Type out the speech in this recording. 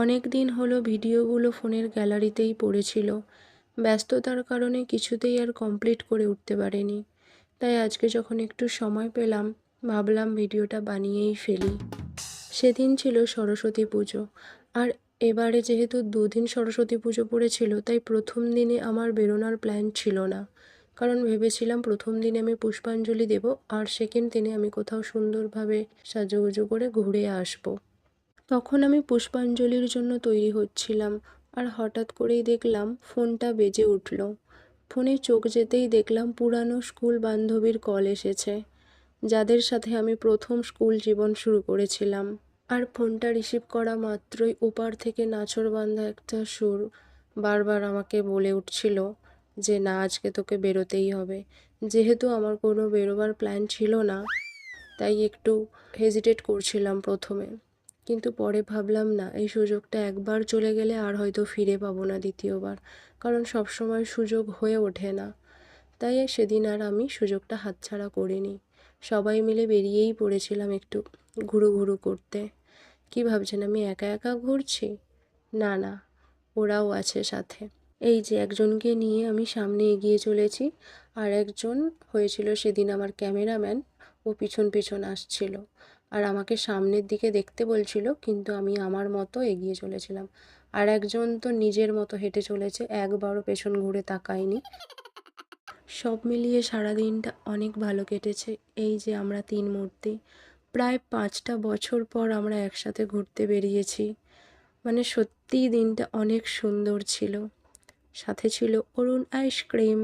অনেক দিন হলো ভিডিওগুলো ফোনের গ্যালারিতেই পড়েছিল। ব্যস্ততার কারণে কিছুতেই আর কমপ্লিট করে উঠতে পারিনি। তাই আজকে যখন একটু সময় পেলাম, ভাবলাম ভিডিওটা বানিয়েই ফেলি। সেদিন ছিল সরস্বতী পুজো। আর এবারে যেহেতু দুদিন সরস্বতী পুজো পড়েছিল, তাই প্রথম দিনে আমার বেরোনোর প্ল্যান ছিল না। কারণ ভেবেছিলাম প্রথম দিনে আমি পুষ্পাঞ্জলি দেব, আর সেকেন্ড দিনে আমি কোথাও সুন্দরভাবে সাজুগুজু করে ঘুরে আসবো। তখন আমি পুষ্পাঞ্জলির জন্য তৈরি হচ্ছিলাম, আর হঠাৎ করেই দেখলাম ফোনটা বেজে উঠল। ফোনে চোখ যেতেই দেখলাম পুরানো স্কুল বান্ধবীর কল এসেছে, যাদের সাথে আমি প্রথম স্কুল জীবন শুরু করেছিলাম। আর ফোনটা রিসিভ করা মাত্রই ওপার থেকে নাছোড়বান্দা একটা সুর বারবার আমাকে বলে উঠছিল যে না, আজকে তোকে বেরোতেই হবে। যেহেতু আমার কোনো বেরোবার প্ল্যান ছিল না, তাই একটু হেজিটেট করছিলাম প্রথমে। কিন্তু পরে ভাবলাম না, এই সুযোগটা একবার চলে গেলে আর হয়তো ফিরে পাবো না দ্বিতীয়বার। কারণ সবসময় সুযোগ হয়ে ওঠে না। তাই সেদিন আর আমি সুযোগটা হাতছাড়া করিনি। সবাই মিলে বেরিয়েই পড়েছিলাম একটু ঘুরু ঘুরু করতে। কি ভাবছেন আমি একা একা ঘুরছি? না না, ওরাও আছে সাথে। এই যে একজনকে নিয়ে আমি সামনে এগিয়ে চলেছি, আর একজন হয়েছিল সেদিন আমার ক্যামেরাম্যান। ও পিছন পিছন আসছিল আর আমাকে সামনের দিকে দেখতে বলছিল, কিন্তু আমি আমার মতো এগিয়ে চলেছিলাম। আর একজন তো নিজের মতো হেঁটে চলেছে, একবারও পেছন ঘুরে তাকায়নি। সব মিলিয়ে সারাদিনটা অনেক ভালো কেটেছে। এই যে আমরা তিন মূর্তি, প্রায় 5টা বছর পর আমরা একসাথে ঘুরতে বেরিয়েছি। মানে সত্যিই দিনটা অনেক সুন্দর ছিল। সাথে ছিল অরুণ আইসক্রিম।